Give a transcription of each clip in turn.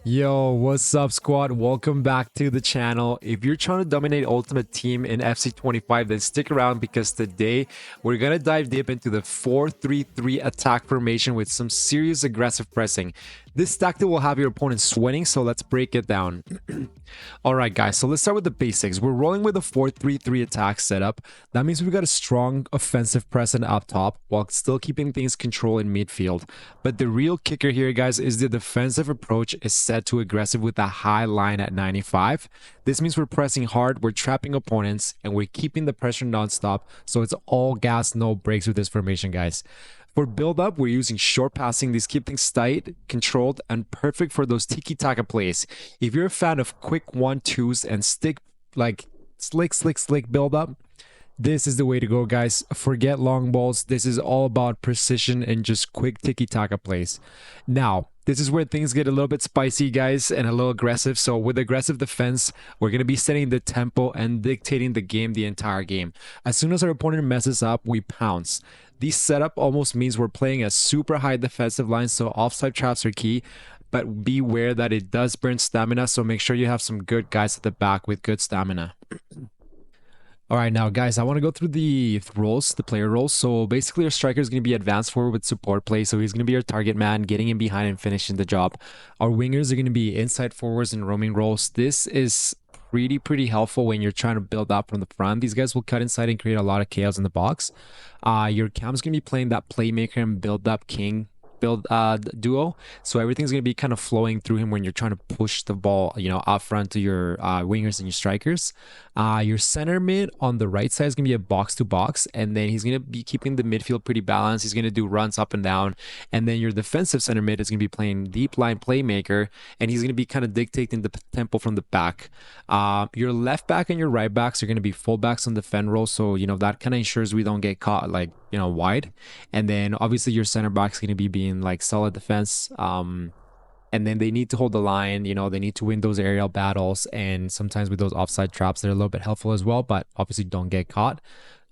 Yo, what's up, squad? Welcome back to the channel. If you're trying to dominate Ultimate Team in FC25, then stick around because today we're gonna dive deep into the 4-3-3 attack formation with some serious aggressive pressing. This tactic will have your opponent sweating, so let's break it down. Alright guys, so let's start with the basics. We're rolling with a 4-3-3 attack setup. That means we've got a strong offensive presence up top while still keeping things controlled in midfield. But the real kicker here, guys, is the defensive approach is set to aggressive with a high line at 95. This means we're pressing hard, we're trapping opponents, and we're keeping the pressure non-stop, so it's all gas, no brakes with this formation, guys. For build-up, we're using short passing. These keep things tight, controlled, and perfect for those tiki-taka plays. If you're a fan of quick 1-2s and stick, like slick build-up, this is the way to go, guys. Forget long balls. This is all about precision and just quick tiki-taka plays. Now, this is where things get a little bit spicy, guys, and a little aggressive. So with aggressive defense, we're going to be setting the tempo and dictating the game the entire game. As soon as our opponent messes up, we pounce. This setup almost means we're playing a super high defensive line, so offside traps are key. But beware that it does burn stamina, so make sure you have some good guys at the back with good stamina. All right, now guys, I want to go through the roles, the player roles. So basically our striker is going to be advanced forward with support play. So he's going to be our target man, getting in behind and finishing the job. Our wingers are going to be inside forwards and roaming roles. This is pretty helpful when you're trying to build up from the front. These guys will cut inside and create a lot of chaos in the box. Your cam's going to be playing that playmaker and build up king duo, so everything's going to be kind of flowing through him when you're trying to push the ball, up front to your wingers and your strikers. Your center mid on the right side is going to be a box to box, and then he's going to be keeping the midfield pretty balanced. He's going to do runs up and down, and then your defensive center mid is going to be playing deep line playmaker, and he's going to be kind of dictating the tempo from the back. Your left back and your right backs are going to be full backs on the defend role, so that kind of ensures we don't get caught wide. And then obviously your center back's going to be being like solid defense, and then they need to hold the line. They need to win those aerial battles, and sometimes with those offside traps they're a little bit helpful as well, but obviously don't get caught.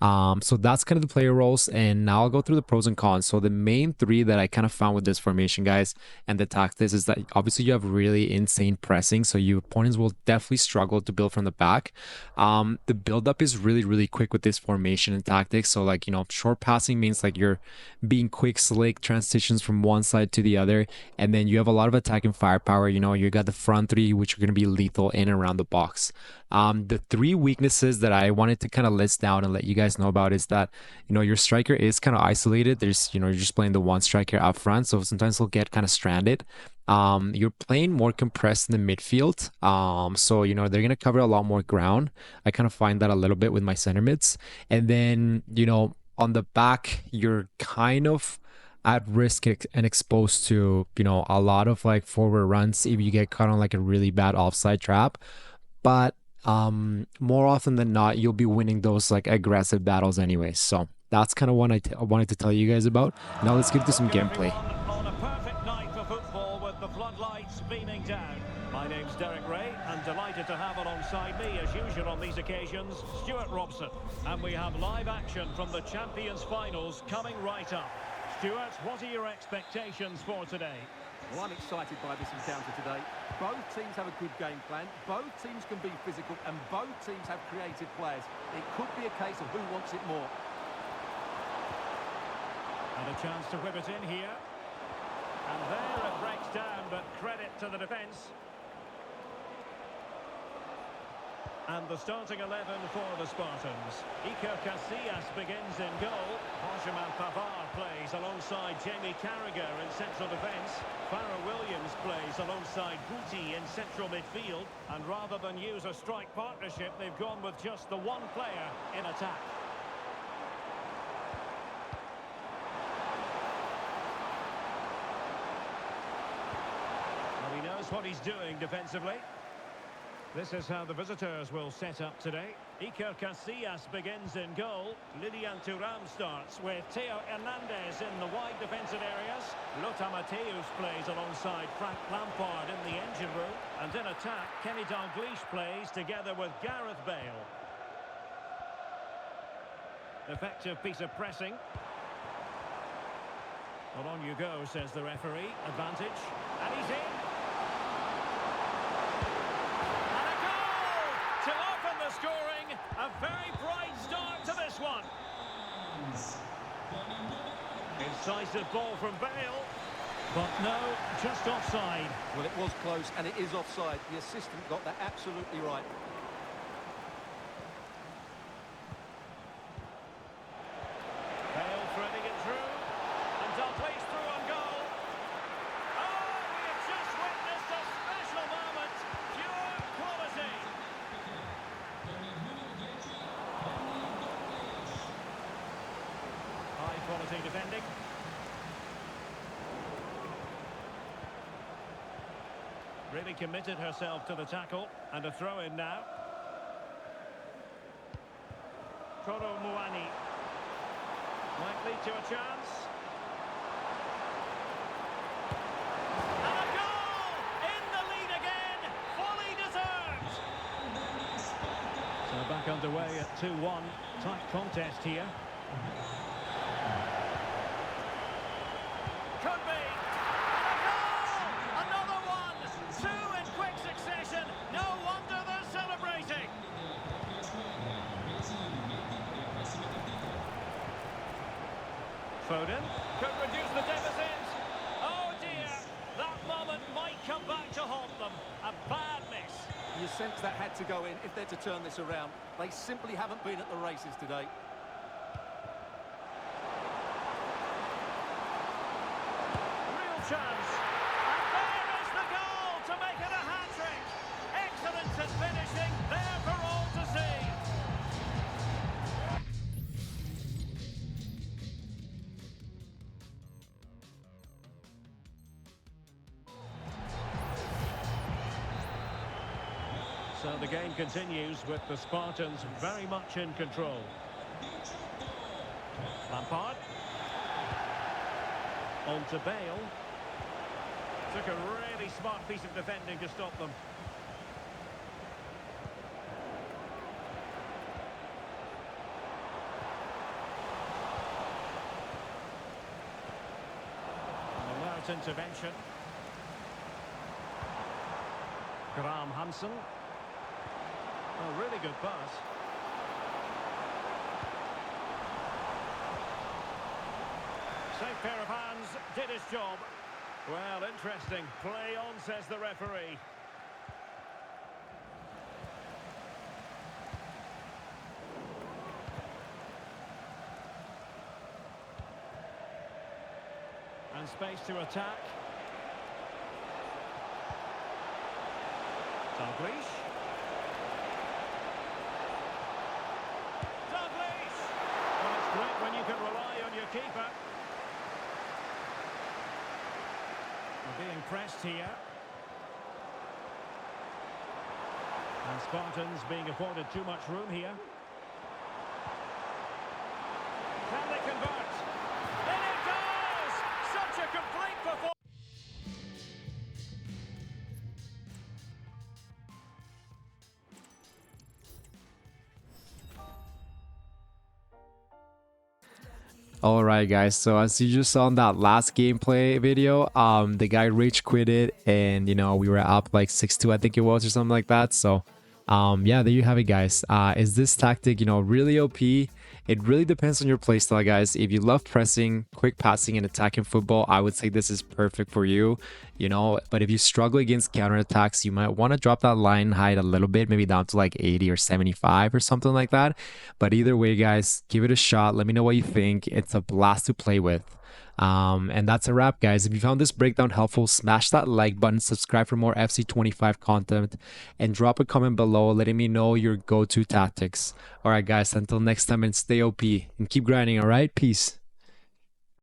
So that's kind of the player roles, and now I'll go through the pros and cons. So the main three that I kind of found with this formation, guys, and the tactics is that obviously you have really insane pressing, so your opponents will definitely struggle to build from the back. The build-up is really quick with this formation and tactics. So short passing means like you're being quick, slick transitions from one side to the other, and then you have a lot of attacking firepower. You got the front three, which are going to be lethal in and around the box. The three weaknesses that I wanted to kind of list down and let you guys know about is that your striker is kind of isolated. There's you're just playing the one striker up front, so sometimes he'll get kind of stranded. You're playing more compressed in the midfield, so they're gonna cover a lot more ground. I kind of find that a little bit with my center mids. And then on the back you're kind of at risk and exposed to a lot of like forward runs if you get caught on like a really bad offside trap. But more often than not, you'll be winning those like aggressive battles anyways. So that's kind of what I wanted to tell you guys about. Now let's get to some gameplay. On a perfect night for football with the floodlights beaming down. My name's Derek Ray, and delighted to have alongside me, as usual on these occasions, Stuart Robson. And we have live action from the Champions Finals coming right up. Stuart, what are your expectations for today? Well, I'm excited by this encounter today. Both teams have a good game plan, both teams can be physical, and both teams have creative players. It could be a case of who wants it more. And a chance to whip it in here. And there it breaks down, but credit to the defence. And the starting 11 for the Spartans. Iker Casillas begins in goal. Benjamin Pavard plays alongside Jamie Carragher in central defence. Farrell Williams plays alongside Guti in central midfield. And rather than use a strike partnership, they've gone with just the one player in attack. Well, he knows what he's doing defensively. This is how the visitors will set up today. Iker Casillas begins in goal. Lilian Thuram starts with Theo Hernandez in the wide defensive areas. Lothar Matthäus plays alongside Frank Lampard in the engine room. And in attack, Kenny Dalglish plays together with Gareth Bale. Effective piece of pressing. Well, on you go, says the referee. Advantage. And he's in. A very bright start to this one. Incisive ball from Bale. But no, just offside. Well, it was close, and it is offside. The assistant got that absolutely right. Bale threading it through. And Dalglish through on goal. Oh, we have just witnessed a special moment. Pure quality. High quality defending. Really committed herself to the tackle. And a throw in now. Koro Muani. Might lead to a chance. And a goal! In the lead again! Fully deserved! So back underway at 2-1. Tight contest here. Could be! And a goal! Another one! Two in quick succession. No wonder they're celebrating. Foden could reduce the deficit. Oh dear, that moment might come back to haunt them. A bad miss. You sense that had to go in if they're to turn this around. They simply haven't been at the races today. Real chance. And there is the goal to make it a hat-trick. Excellence in finishing, there for all to see. So the game continues with the Spartans very much in control. Lampard. On to Bale. Took a really smart piece of defending to stop them. An alert intervention. Graham Hansen. A really good pass. Safe pair of hands, did his job. Well, interesting. Play on, says the referee. And space to attack. Dalglish. Dalglish! Well, it's great when you can rely on your keeper. We're being pressed here. And Spartans being afforded too much room here. Can they convert? And it goes! Such a complete performance! All right, guys. So as you just saw in that last gameplay video, the guy rage quitted, and we were up like 6-2, I think it was, or something like that. So, yeah, there you have it, guys. Is this tactic, really OP? It really depends on your playstyle, guys. If you love pressing, quick passing, and attacking football, I would say this is perfect for you. But if you struggle against counterattacks, you might want to drop that line height a little bit, maybe down to like 80 or 75 or something like that. But either way, guys, give it a shot. Let me know what you think. It's a blast to play with. And that's a wrap, guys. If you found this breakdown helpful, smash that like button, subscribe for more FC25 content, and drop a comment below letting me know your go-to tactics. All right, guys, until next time, and stay OP and keep grinding. All right, peace.